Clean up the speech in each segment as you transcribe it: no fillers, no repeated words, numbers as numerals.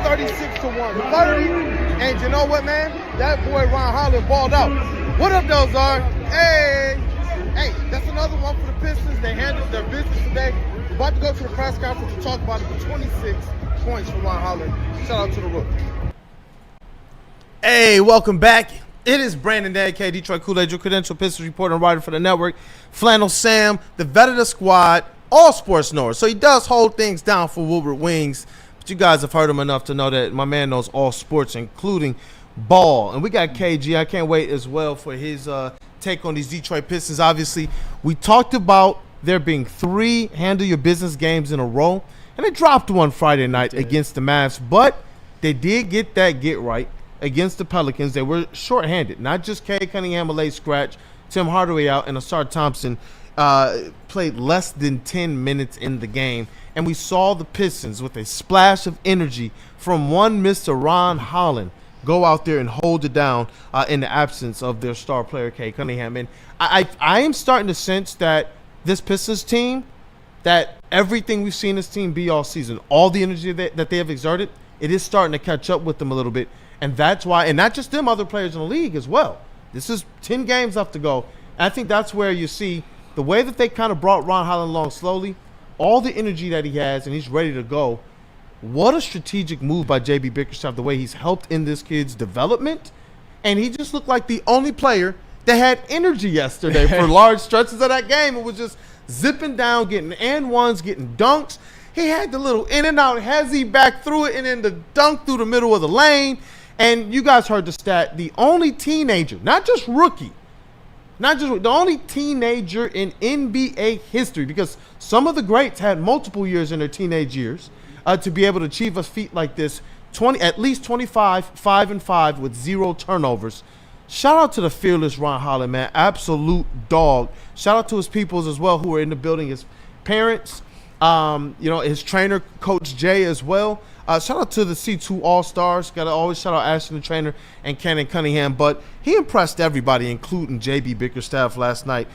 36 to 130. And you know what, man? That boy Ron Holland balled out. What up, Dozar? Hey, that's another one for the Pistons. They handled their business today. We're about to go to the press conference to talk about it. The 26 points for Ron Holland. Shout out to the rookie. Hey, welcome back. It is Brandon Dent and Detroit Kool-Aid, your credentialed Pistons reporter and writer for the network. Flannel Sam, the vet of the squad, all sports knower. So he does hold things down for Woodward Wings. But you guys have heard him enough to know that my man knows all sports, including ball. And we got KG. I can't wait as well for his take on these Detroit Pistons. Obviously, we talked about there being 3 handle your business games in a row. And they dropped one Friday night against the Mavs. But they did get that get right against the Pelicans. They were shorthanded. Not just Cade Cunningham, a late scratch, Tim Hardaway out, and Asar Thompson played less than 10 minutes in the game. And we saw the Pistons with a splash of energy from one Mr. Ron Holland go out there and hold it down in the absence of their star player, Cade Cunningham. And I am starting to sense that this Pistons team, that everything we've seen this team be all season, all the energy that they have exerted, it is starting to catch up with them a little bit. And that's why, and not just them, other players in the league as well. This is 10 games left to go. And I think that's where you see the way that they kind of brought Ron Holland along slowly, all the energy that he has, and he's ready to go. What a strategic move by JB Bickerstaff, the way he's helped in this kid's development. And he just looked like the only player that had energy yesterday for large stretches of that game. It was just zipping down, getting and ones, getting dunks. He had the little in and out hezzy back through it, and then the dunk through the middle of the lane. And you guys heard the stat, the only teenager, not just rookie, the only teenager in NBA history, because some of the greats had multiple years in their teenage years, to be able to achieve a feat like this, at least 25, 5-5 with 0 turnovers. Shout out to the fearless Ron Holland, man. Absolute dog. Shout out to his peoples as well who were in the building, his parents, his trainer, Coach Jay as well. Shout out to the C2 All-Stars. Got to always shout out Ashton, the trainer, and Cannon Cunningham. But he impressed everybody, including JB Bickerstaff last night.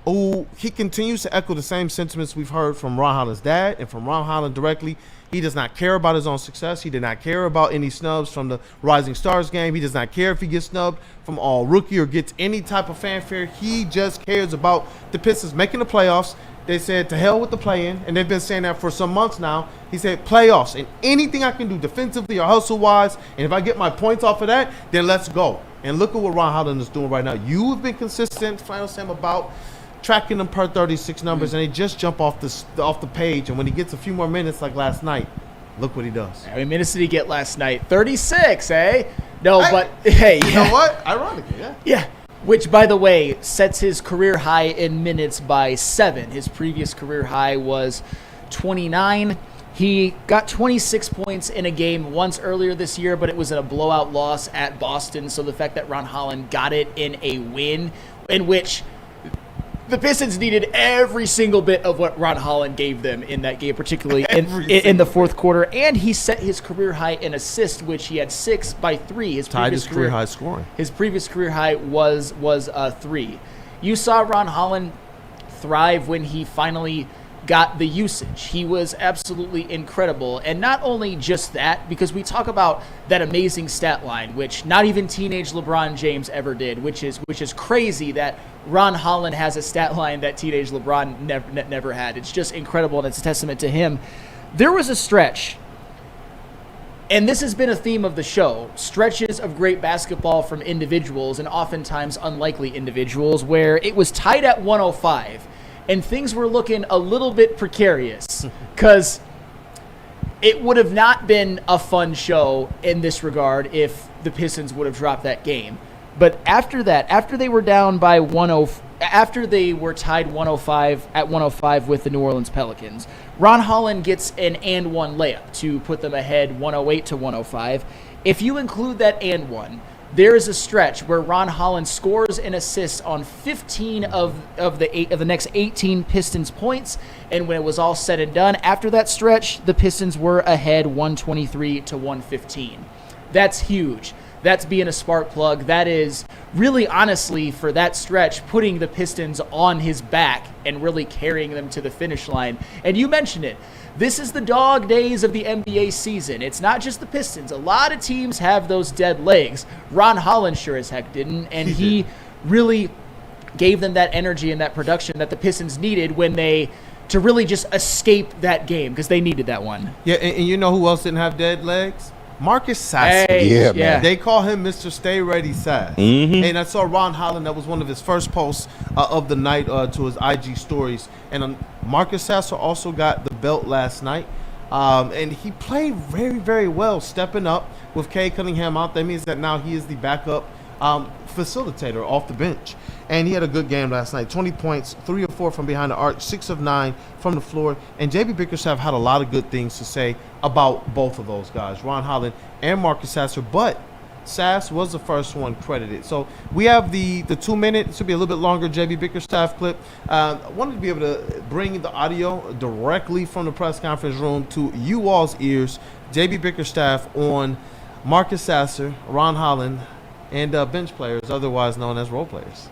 Oh, he continues to echo the same sentiments we've heard from Ron Holland's dad and from Ron Holland directly. He does not care about his own success. He did not care about any snubs from the Rising Stars game. He does not care if he gets snubbed from all rookie or gets any type of fanfare. He just cares about the Pistons making the playoffs. They said to hell with the play-in, and they've been saying that for some months now. He said playoffs, and anything I can do defensively or hustle-wise, and if I get my points off of that, then let's go. And look at what Ron Holland is doing right now. You have been consistent, Flannel Sam, about tracking them per 36 numbers, and they just jump off the page. And when he gets a few more minutes like last night, look what he does. How many minutes did he get last night? 36, eh? No, but hey, you know what? Ironically, yeah. Yeah. Which, by the way, sets his career high in minutes by 7. His previous career high was 29. He got 26 points in a game once earlier this year, but it was in a blowout loss at Boston. So the fact that Ron Holland got it in a win in which the Pistons needed every single bit of what Ron Holland gave them in that game, particularly in the fourth quarter. And he set his career high in assists, which he had 6 by 3. Tied his career high scoring. His previous career high was 3. You saw Ron Holland thrive when he finally got the usage. He was absolutely incredible. And not only just that, because we talk about that amazing stat line, which not even teenage LeBron James ever did, which is crazy that Ron Holland has a stat line that teenage LeBron never had. It's just incredible, and it's a testament to him. There was a stretch, and this has been a theme of the show, stretches of great basketball from individuals, and oftentimes unlikely individuals, where it was tied at 105, and things were looking a little bit precarious, because it would have not been a fun show in this regard if the Pistons would have dropped that game. But after that, after they were down by after they were tied 105 with the New Orleans Pelicans, Ron Holland gets an and one layup to put them ahead 108 to 105. If you include that and one, there is a stretch where Ron Holland scores and assists on 15 of the next 18 Pistons points, and when it was all said and done, after that stretch, the Pistons were ahead 123 to 115. That's huge. That's being a spark plug. That is really, honestly, for that stretch, putting the Pistons on his back and really carrying them to the finish line. And you mentioned it. This is the dog days of the NBA season. It's not just the Pistons. A lot of teams have those dead legs. Ron Holland sure as heck didn't, and he really gave them that energy and that production that the Pistons needed to really just escape that game, because they needed that one. Yeah, and you know who else didn't have dead legs? Marcus Sasser. Hey, man. They call him Mr. Stay Ready Sass. And I saw Ron Holland, that was one of his first posts of the night to his IG stories. And Marcus Sasser also got the belt last night. And he played very, very well, stepping up with Kay Cunningham out. That means that now he is the backup facilitator off the bench. And he had a good game last night. 20 points, 3 of 4 from behind the arc, 6 of 9 from the floor. And JB Bickerstaff had a lot of good things to say about both of those guys, Ron Holland and Marcus Sasser. But Sass was the first one credited. So we have the 2-minute, this will be a little bit longer, JB Bickerstaff clip. I wanted to be able to bring the audio directly from the press conference room to you all's ears. JB Bickerstaff on Marcus Sasser, Ron Holland, and bench players, otherwise known as role players.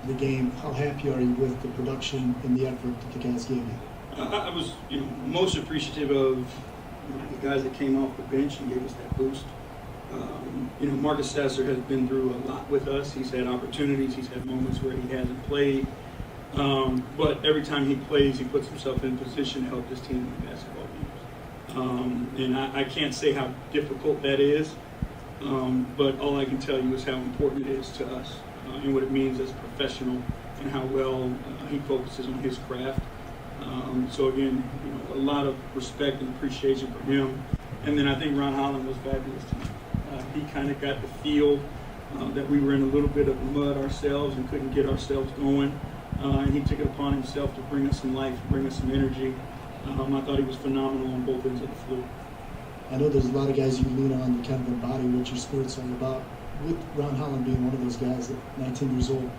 The game, how happy are you with the production and the effort that the guys gave you? I was, most appreciative of the guys that came off the bench and gave us that boost. Marcus Sasser has been through a lot with us. He's had opportunities. He's had moments where he hasn't played. But every time he plays, he puts himself in a position to help his team win basketball games. And I can't say how difficult that is, but all I can tell you is how important it is to us and what it means as a professional and how well he focuses on his craft. So again, a lot of respect and appreciation for him. And then I think Ron Holland was fabulous tonight. He kind of got the feel that we were in a little bit of mud ourselves and couldn't get ourselves going. And he took it upon himself to bring us some life, bring us some energy. I thought he was phenomenal on both ends of the floor. I know there's a lot of guys you lean on to kind of embody what your spirit's all about. With Ron Holland being one of those guys at 19 years old,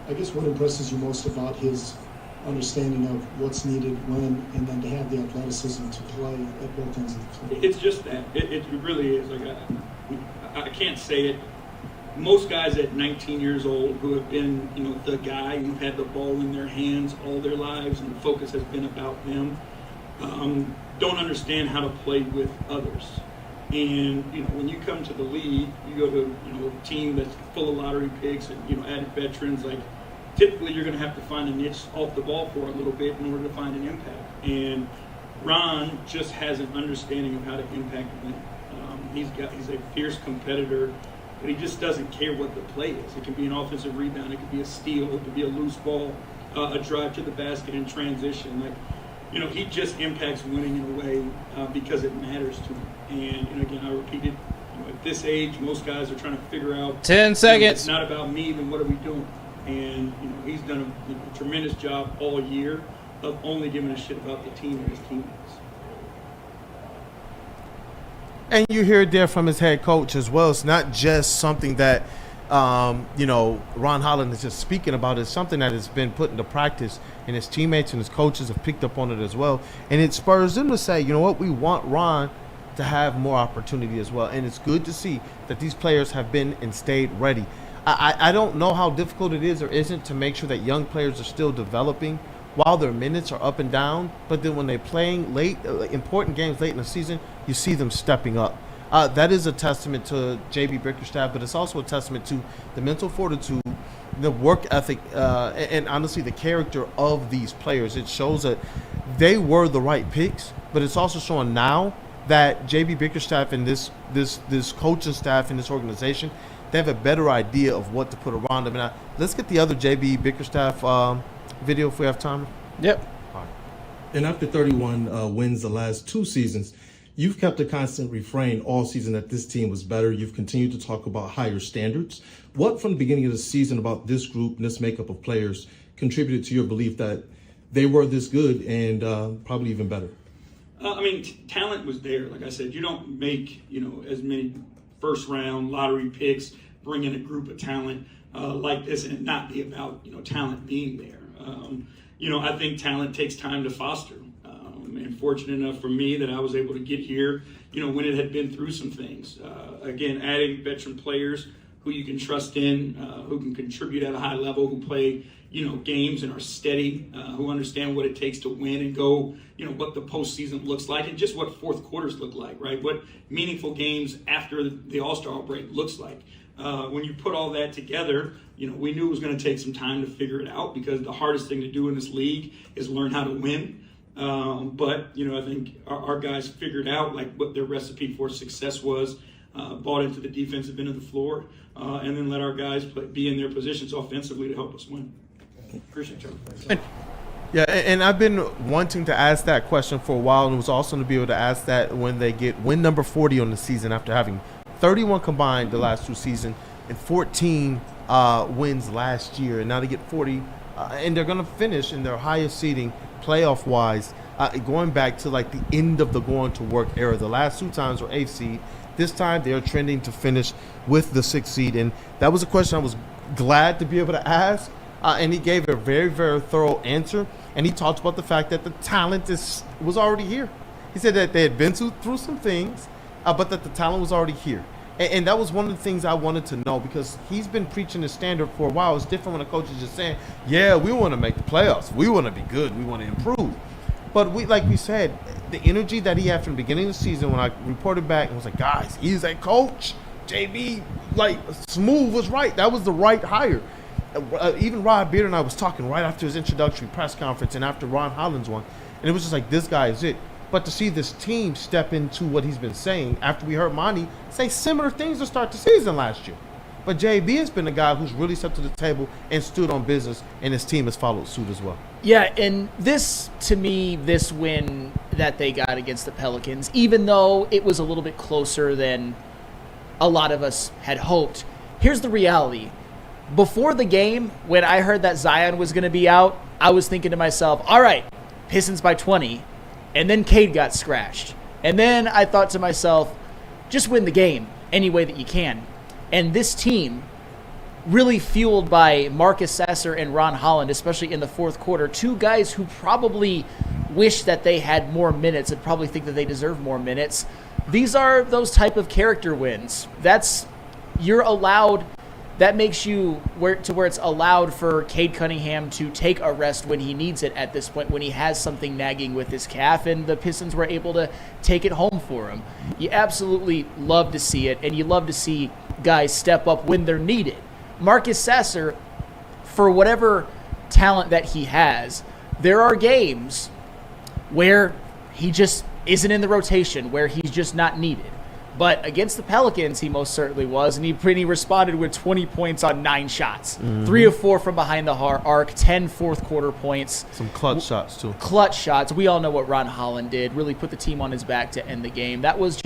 I guess what impresses you most about his understanding of what's needed when, and then to have the athleticism to play at both ends of the floor? It's just that. It really is. Like I can't say it. Most guys at 19 years old who have been, the guy who've had the ball in their hands all their lives and the focus has been about them, don't understand how to play with others. And, when you come to the league, you go to, a team that's full of lottery picks and, added veterans, like, typically you're going to have to find a niche off the ball for a little bit in order to find an impact. And Ron just has an understanding of how to impact the win. He's a fierce competitor, but he just doesn't care what the play is. It can be an offensive rebound, it could be a steal, it could be a loose ball, a drive to the basket in transition. Like, he just impacts winning in a way because it matters to him. And again, I repeat it, at this age, most guys are trying to figure out 10 seconds. It's not about me, then what are we doing? And he's done a tremendous job all year of only giving a shit about the team and his teammates. And you hear it there from his head coach as well. It's not just something that, Ron Holland is just speaking about. It's something that has been put into practice, and his teammates and his coaches have picked up on it as well. And it spurs them to say, you know what, we want Ron to have more opportunity as well. And it's good to see that these players have been and stayed ready. I don't know how difficult it is or isn't to make sure that young players are still developing while their minutes are up and down, but then when they're playing late, important games late in the season, you see them stepping up. That is a testament to JB Bickerstaff, but it's also a testament to the mental fortitude, the work ethic, and honestly the character of these players. It shows that they were the right picks, but it's also showing now that JB Bickerstaff and this coaching staff in this organization, they have a better idea of what to put around them. Now, let's get the other JB Bickerstaff video if we have time. Yep. All right. And after 31 wins the last 2 seasons, you've kept a constant refrain all season that this team was better. You've continued to talk about higher standards. What from the beginning of the season about this group and this makeup of players contributed to your belief that they were this good and probably even better? Talent was there. Like I said, you don't make, as many first-round lottery picks, bring in a group of talent like this and it not be about, talent being there. I think talent takes time to foster. And fortunate enough for me that I was able to get here, when it had been through some things. Again, adding veteran players who you can trust in, who can contribute at a high level, who play, games and are steady, who understand what it takes to win and go, what the postseason looks like and just what fourth quarters look like, right? What meaningful games after the All-Star break looks like. When you put all that together, we knew it was going to take some time to figure it out because the hardest thing to do in this league is learn how to win. But I think our guys figured out what their recipe for success was, bought into the defensive end of the floor, and then let our guys be in their positions offensively to help us win. Appreciate you. Yeah, and I've been wanting to ask that question for a while, and it was also to be able to ask that when they get win number 40 on the season after having 31 combined the last 2 seasons and 14 wins last year, and now they get 40, and they're going to finish in their highest seeding playoff-wise, going back to the end of the going to work era. The last 2 times were 8th seed. This time they're trending to finish with the 6th seed, and that was a question I was glad to be able to ask. And he gave a very, very thorough answer. And he talked about the fact that the talent was already here. He said that they had been through some things, but that the talent was already here. And that was one of the things I wanted to know because he's been preaching the standard for a while. It's different when a coach is just saying, yeah, we want to make the playoffs. We want to be good. We want to improve. But like we said, the energy that he had from the beginning of the season when I reported back and was like, guys, he's a coach. JB, Smooth was right. That was the right hire. Even Rod Beard and I was talking right after his introductory press conference and after Ron Holland's one, and it was just this guy is it. But to see this team step into what he's been saying after we heard Monty say similar things to start the season last year. But JB has been a guy who's really stepped to the table and stood on business, and his team has followed suit as well. Yeah, and this win that they got against the Pelicans, even though it was a little bit closer than a lot of us had hoped, here's the reality. Before the game, when I heard that Zion was going to be out, I was thinking to myself, all right, Pistons by 20. And then Cade got scratched. And then I thought to myself, just win the game any way that you can. And this team, really fueled by Marcus Sasser and Ron Holland, especially in the fourth quarter, 2 guys who probably wish that they had more minutes and probably think that they deserve more minutes. These are those type of character wins. You're allowed. That makes you where it's allowed for Cade Cunningham to take a rest when he needs it at this point, when he has something nagging with his calf, and the Pistons were able to take it home for him. You absolutely love to see it, and you love to see guys step up when they're needed. Marcus Sasser, for whatever talent that he has, there are games where he just isn't in the rotation, where he's just not needed. But against the Pelicans, he most certainly was, and he responded with 20 points on 9 shots. 3 of 4 from behind the arc, 10 fourth-quarter points. Some clutch shots, too. Clutch shots. We all know what Ron Holland did, really put the team on his back to end the game. That was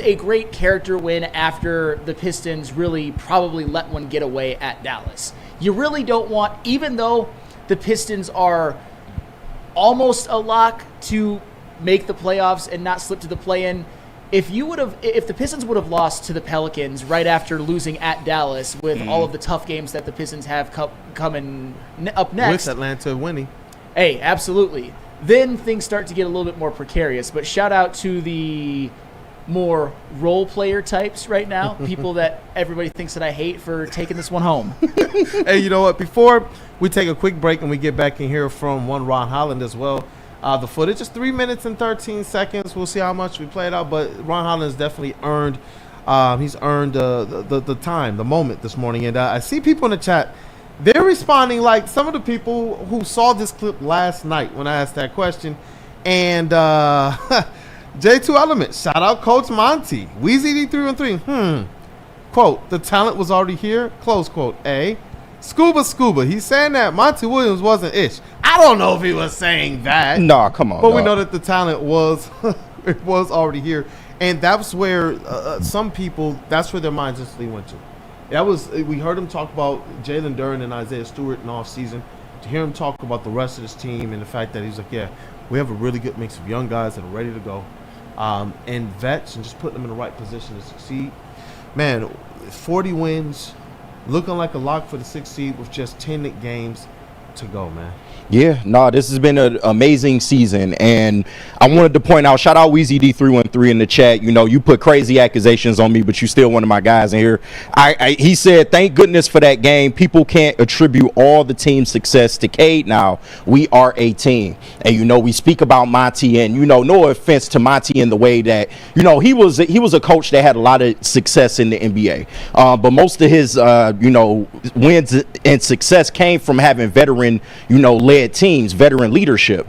a great character win after the Pistons really probably let one get away at Dallas. You really don't want, even though the Pistons are almost a lock to make the playoffs and not slip to the play-in, if the Pistons would have lost to the Pelicans right after losing at Dallas with all of the tough games that the Pistons have coming up next. With Atlanta winning. Hey, absolutely. Then things start to get a little bit more precarious. But shout out to the more role player types right now, people that everybody thinks that I hate for taking this one home. Hey, you know what? Before we take a quick break and we get back and hear from one Ron Holland as well, the footage is 3 minutes and 13 seconds. We'll see how much we played out, but Ron Holland has definitely earned the time, the moment this morning. And I see people in the chat, they're responding like some of the people who saw this clip last night when I asked that question. And J2 Element, shout out Coach Monty. Weezy D313, quote, the talent was already here, close quote, A. Scuba, he's saying that Monty Williams wasn't ish. I don't know if he was saying that. No, come on. But we know that the talent was it was already here. And that's where some people, that's where their minds instantly went to. We heard him talk about Jalen Duren and Isaiah Stewart in off season. To hear him talk about the rest of his team and the fact that he's like, yeah, we have a really good mix of young guys that are ready to go. And vets, and just put them in the right position to succeed. Man, 40 wins, looking like a lock for the 6th seed with just 10 games. to go, man. Yeah, no, this has been an amazing season, and I wanted to point out, shout out Weezy D313 in the chat. You know, you put crazy accusations on me, but you still one of my guys in here. He said, thank goodness for that game. People can't attribute all the team's success to Cade now. We are a team. And, you know, we speak about Monty, and, you know, no offense to Monty in the way that, you know, he was a coach that had a lot of success in the NBA. But most of his, you know, wins and success came from having veteran, you know, led teams, veteran leadership.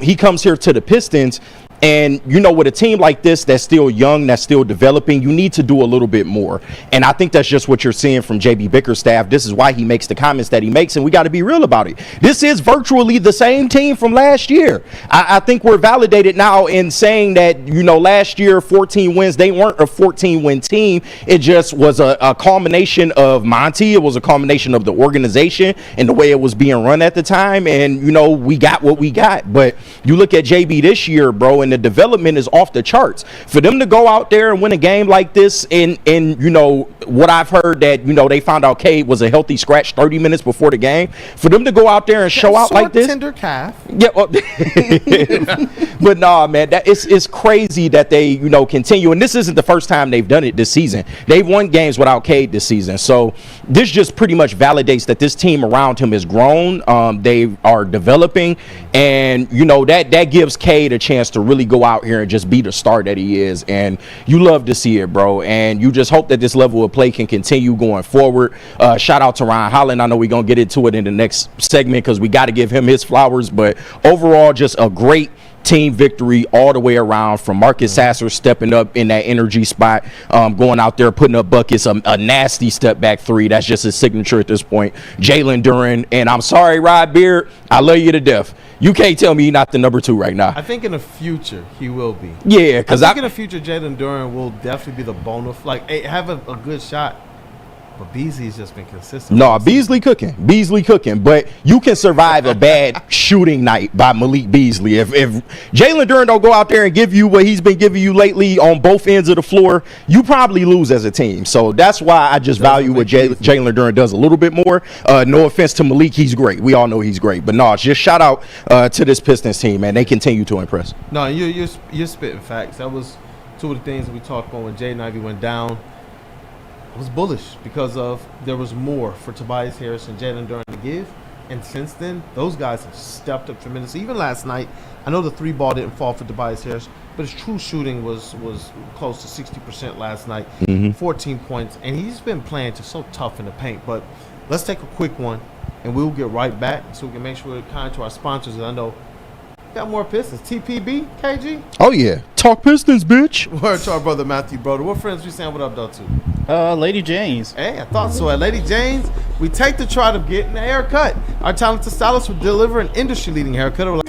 He comes here to the Pistons, and you know, with a team like this that's still young, that's still developing, you need to do a little bit more. And I think that's just what you're seeing from JB Bickerstaff. This is why he makes the comments that he makes, and we got to be real about it. This is virtually the same team from last year. I think we're validated now in saying that, you know, last year 14 wins, they weren't a 14-win team. It just was a culmination of Monty. It was a culmination of the organization and the way it was being run at the time. And, you know, we got what we got. But you look at JB this year, bro, and the development is off the charts. For them to go out there and win a game like this, and you know, what I've heard that, you know, they found out Cade was a healthy scratch 30 minutes before the game. For them to go out there and show out like this. Tender calf. Yeah, well, but nah, man, it's crazy that they, you know, continue. And this isn't the first time they've done it this season. They've won games without Cade this season. So this just pretty much validates that this team around him has grown. They are developing, and you know, that gives Cade a chance to really go out here and just be the star that he is. And you love to see it, bro. And you just hope that this level of play can continue going forward. Shout out to Ron Holland. I know we're gonna get into it in the next segment because we got to give him his flowers. But overall, just a great team victory all the way around, from Marcus Sasser stepping up in that energy spot, going out there putting up buckets, a nasty step back three. That's just his signature at this point. Jalen Duren, and I'm sorry, Rod Beard, I love you to death. You can't tell me he's not the number 2 right now. I think in the future he will be. Yeah, because I think in the future Jalen Duren will definitely be the bonus, have a good shot. But Beasley's just been consistent. No, Beasley cooking. But you can survive a bad shooting night by Malik Beasley. If Jalen Duren don't go out there and give you what he's been giving you lately on both ends of the floor, you probably lose as a team. So that's why I just value what Jalen Duren does a little bit more. No offense to Malik, he's great. We all know he's great. But no, just shout out to this Pistons team, man. They continue to impress. No, you're spitting facts. That was two of the things that we talked about when Jaden Ivey went down. I was bullish because there was more for Tobias Harris and Jalen Duren to give. And since then, those guys have stepped up tremendously. Even last night, I know the 3-ball didn't fall for Tobias Harris, but his true shooting was close to 60% last night, 14 points. And he's been playing just so tough in the paint. But let's take a quick one, and we'll get right back so we can make sure we're kind to our sponsors. And I know we got more Pistons. TPB, KG? Oh, yeah. Talk Pistons, bitch. Word to our brother Matthew Broder. What friends we saying what up, though, to? Lady Jane's. Hey, I thought so. At Lady Jane's, we take the try of getting a haircut. Our talented stylists will deliver an industry-leading haircut that will